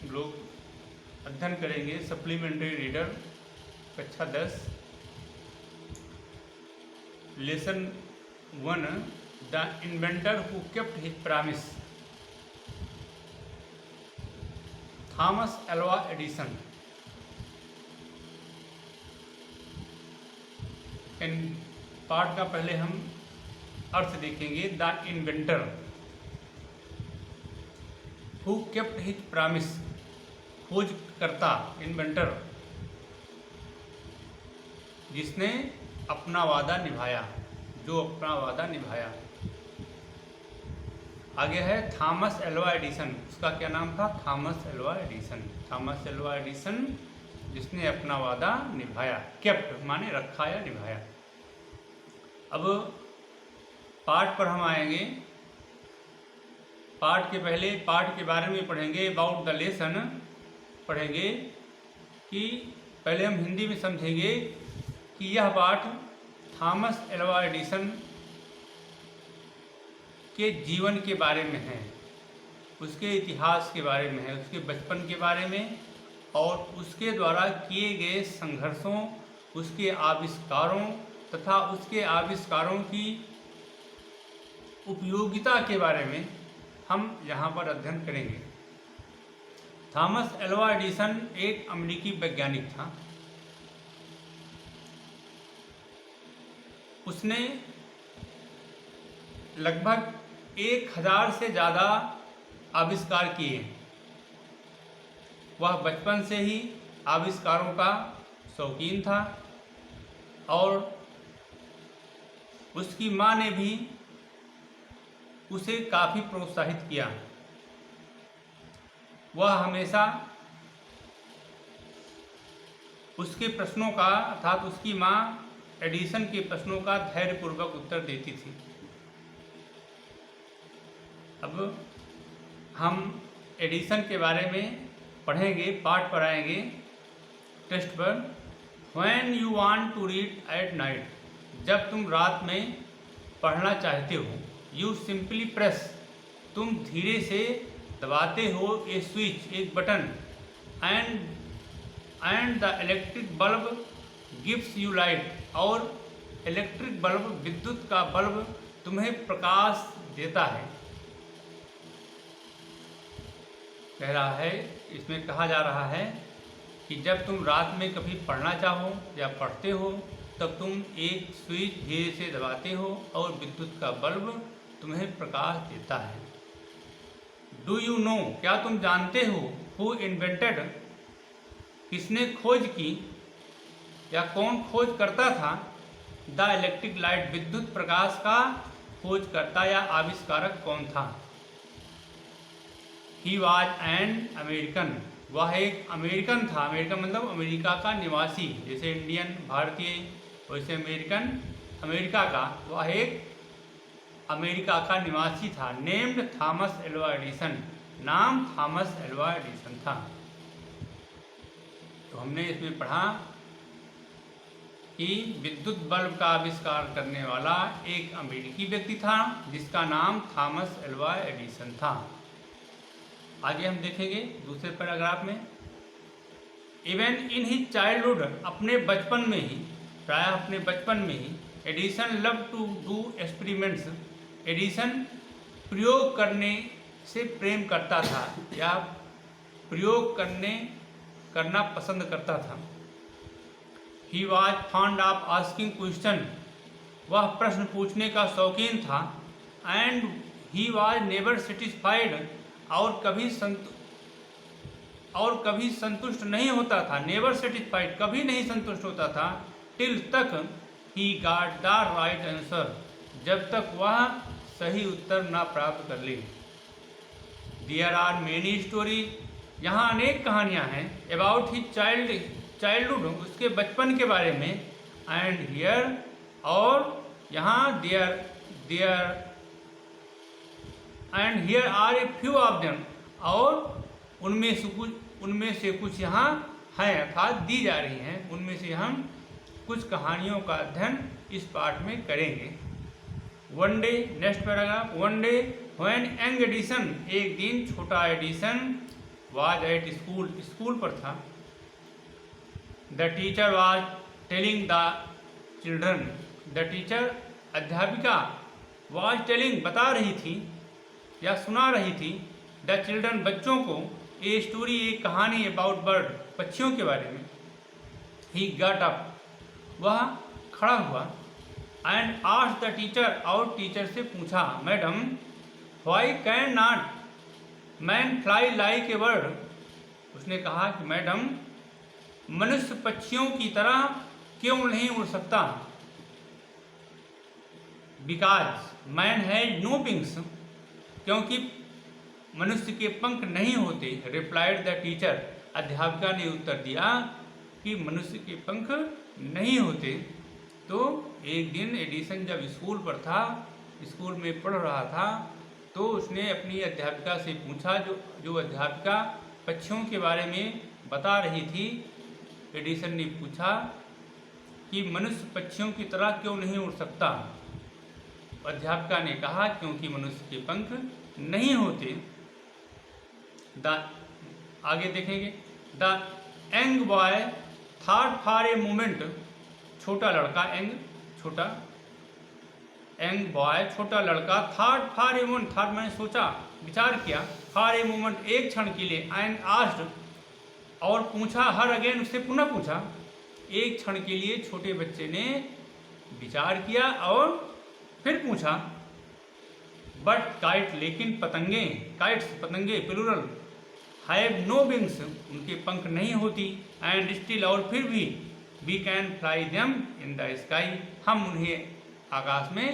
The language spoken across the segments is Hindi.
हम लोग अध्ययन करेंगे सप्लीमेंट्री रीडर कक्षा 10 lesson 1 the inventor who kept his promise, Thomas Alva Edison. इन पार्ट का पहले हम अर्थ देखेंगे। The inventor who kept his promise, खोजकर्ता इन्वेंटर जिसने अपना वादा निभाया, जो अपना वादा निभाया। आगे है थॉमस एल्वा एडिसन, उसका क्या नाम था? Thomas Alva Edison. Thomas Alva Edison जिसने अपना वादा निभाया। केप्ट माने रखा या निभाया। अब पार्ट पर हम आएंगे। पार्ट के पहले पार्ट के बारे में पढ़ेंगे, अबाउट द लेसन पढ़ेंगे कि पहले हम हिंदी में समझेंगे कि यह पाठ थॉमस एल्वा एडिसन के जीवन के बारे में है, उसके इतिहास के बारे में है, उसके बचपन के बारे में और उसके द्वारा किए गए संघर्षों, उसके आविष्कारों तथा उसके आविष्कारों की उपयोगिता के बारे में हम यहाँ पर अध्ययन करेंगे। थॉमस एल्वा एडिसन एक अमेरिकी वैज्ञानिक था। उसने लगभग 1000 से ज़्यादा आविष्कार किए। वह बचपन से ही आविष्कारों का शौकीन था और उसकी माँ ने भी उसे काफ़ी प्रोत्साहित किया। वह हमेशा उसके प्रश्नों का अर्थात उसकी माँ एडिसन के प्रश्नों का धैर्यपूर्वक उत्तर देती थी। अब हम एडिसन के बारे में पढ़ेंगे, पाठ पर आएंगे टेस्ट पर। When you want to read at night, जब तुम रात में पढ़ना चाहते हो, you simply press, तुम धीरे से दबाते हो ए स्विच, एक button, and the electric bulb gives you light, और इलेक्ट्रिक बल्ब, विद्युत का बल्ब तुम्हें प्रकाश देता है। कह रहा है, इसमें कहा जा रहा है कि जब तुम रात में कभी पढ़ना चाहो या पढ़ते हो तब तुम एक स्विच धीरे से दबाते हो और विद्युत का बल्ब तुम्हें प्रकाश देता है। डू यू नो, क्या तुम जानते हो? हु इन्वेंटेड, किसने खोज की या कौन खोज करता था? द इलेक्ट्रिक लाइट, विद्युत प्रकाश का खोजकर्ता या आविष्कारक कौन था? ही वॉज एन अमेरिकन, वह एक अमेरिकन था। अमेरिकन मतलब अमेरिका का निवासी, जैसे इंडियन भारतीय वैसे अमेरिकन अमेरिका का, वह एक अमेरिका का निवासी था। नेम्ड थॉमस एल्वा एडिसन, नाम थॉमस एल्वा एडिसन था। तो हमने इसमें पढ़ा कि विद्युत बल्ब का आविष्कार करने वाला एक अमेरिकी व्यक्ति था जिसका नाम थॉमस एल्वा एडिसन था। आगे हम देखेंगे दूसरे पैराग्राफ में। इवन इन हिज चाइल्डहुड, अपने बचपन में ही, प्रायः अपने बचपन में ही, Edison love to do experiments, Edison प्रयोग करने से प्रेम करता था या प्रयोग करना पसंद करता था। He was fond of asking question, वह प्रश्न पूछने का शौकीन था। And he was never satisfied, और कभी संतुष्ट नहीं होता था। नेवर सेटिस्फाइड, कभी नहीं संतुष्ट होता था। टिल तक he got the right answer, जब तक वह सही उत्तर ना प्राप्त कर ले। देयर आर मेनी स्टोरीज, यहाँ अनेक कहानियाँ हैं। अबाउट हिज चाइल्डहुड, उसके बचपन के बारे में। एंड हियर, और यहाँ there and here are a few of them, और उनमें से कुछ यहाँ हैं अर्थात दी जा रही हैं। उनमें से हम कुछ कहानियों का अध्ययन इस पाठ में करेंगे। One day, next paragraph. One day when young Edison, एक दिन छोटा Edison, was at school, school पर था. The teacher was telling the children, the teacher, अध्यापिका, was telling, बता रही थी या सुना रही थी, the children, बच्चों को, a story, एक कहानी about bird, पक्षियों के बारे में. He got up, वह खड़ा हुआ, and asked the teacher, और टीचर से पूछा, madam, why can not man fly like a bird? उसने कहा कि मैडम, मनुष्य पक्षियों की तरह क्यों नहीं उड़ सकता? Because man has no wings, क्योंकि मनुष्य के पंख नहीं होते. Replied the teacher, अध्यापिका ने उत्तर दिया कि मनुष्य के पंख नहीं होते. तो एक दिन एडिसन जब स्कूल पर था, स्कूल में पढ़ रहा था, तो उसने अपनी अध्यापिका से पूछा, जो अध्यापिका पक्षियों के बारे में बता रही थी. एडिसन ने पूछा कि मनुष्य पक्षियों की तरह क्यों नहीं उड़ सकता? अध्यापिका ने कहा क्योंकि मनुष्य के पंख नहीं होते. आगे देखेंगे. The young boy thought for a moment, छोटा लड़का, छोटा, यंग बॉय, छोटा लड़का, thought for a moment, thought मैंने सोचा, विचार किया, फॉर ए मोमेंट, एक क्षण के लिए, एंड आस्क्ड, और पूछा, हर अगेन, उससे पुनः पूछा. एक क्षण के लिए छोटे बच्चे ने विचार किया और फिर पूछा, बट काइट, लेकिन पतंगे, काइट्स, पतंगे प्लूरल, हैव नो विंग्स, उनके पंख नहीं होती, एंड स्टिल, और फिर भी, we can fly them in the sky, हम उन्हें आकाश में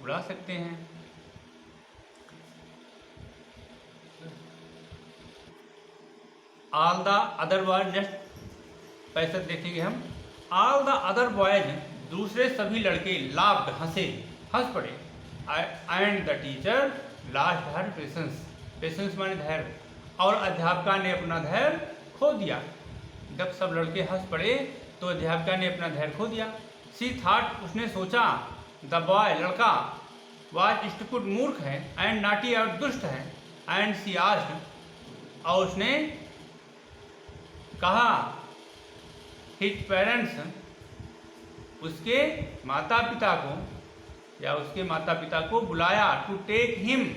उड़ा सकते हैं. All the other boys, next passage देखेंगे हम. ऑल द अदर बॉयज, दूसरे सभी लड़के, लाफ्ड, हंस पड़े. And the teacher lost her patience, patience माने धैर्य, और अध्यापिका ने अपना धैर्य खो दिया. जब सब लड़के हंस पड़े तो अध्यापिका ने अपना धैर्य खो दिया. सी थॉट, उसने सोचा, द बॉय, लड़का, वाज स्टूपिड, मूर्ख है, एंड नाटी, और दुष्ट है, एंड सी आस्क्ड, और उसने कहा, हिज पेरेंट्स, उसके माता पिता को, या उसके माता पिता को बुलाया, टू टेक हिम,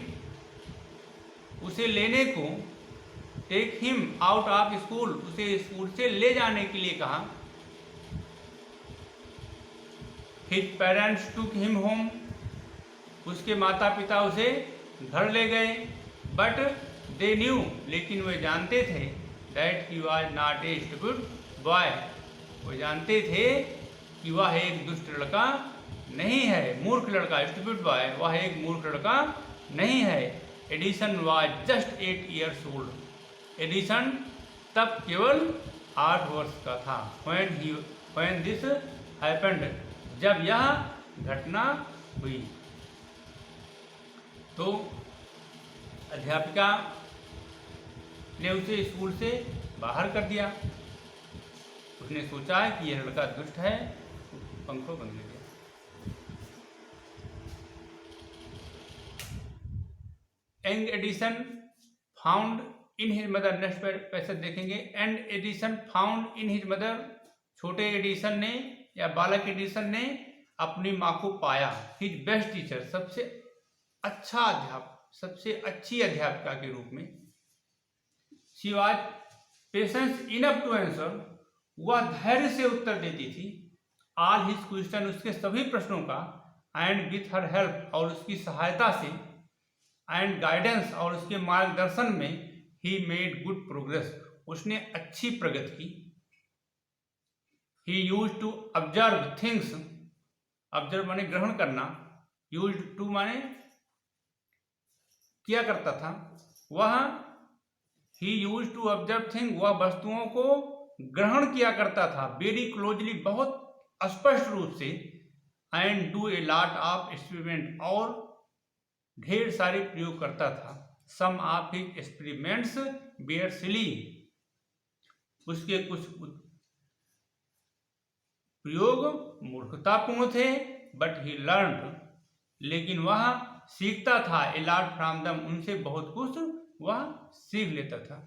उसे लेने को, take him out of school, उसे स्कूल से ले जाने के लिए कहा. His parents took him home, उसके माता पिता उसे घर ले गए. बट दे न्यू, लेकिन वे जानते थे, that he was not a stupid boy, वो जानते थे कि वह एक दुष्ट लड़का नहीं है, मूर्ख लड़का. स्टूपिड बॉय, वह एक मूर्ख लड़का नहीं है. Edison was just 8 years old, Edison तब केवल 8 वर्ष का था. when this happened, जब यह घटना हुई. तो अध्यापिका ने उसे स्कूल से बाहर कर दिया. उसने सोचा कि यह लड़का दुष्ट है, पंखों बंद कर दिया. Young Edison found in his mother, next passage देखेंगे. And Edison found in his mother, छोटे एडिसन ने या बालक एडिसन ने अपनी माँ को पाया. हिज बेस्ट टीचर, सबसे अच्छा अध्यापक, सबसे अच्छी अध्यापिका के रूप में. She was patience enough to answer, वह धैर्य से उत्तर देती थी. ऑल हिज क्वेश्चन, उसके सभी प्रश्नों का. एंड विथ हर हेल्प, और उसकी सहायता से. एंड गाइडेंस, और उसके मार्गदर्शन में. ही मेड गुड प्रोग्रेस, उसने अच्छी प्रगति की. He use to observe things, observe माने ग्रहण करना, यूज टू माने किया करता था. वह ही यूज टू ऑब्जर्व थिंग, वह वस्तुओं को ग्रहण किया करता था. वेरी क्लोजली, बहुत स्पष्ट रूप से. And do a lot of experiment, और ढेर सारे प्रयोग करता था. सम ऑफ हिज एक्सपेरिमेंट्स वेयर सिली, उसके कुछ प्रयोग मूर्खतापूर्ण थे. बट ही लर्न, लेकिन वह सीखता था. ए लॉट फ्रॉम देम, उनसे बहुत कुछ वह सीख लेता था.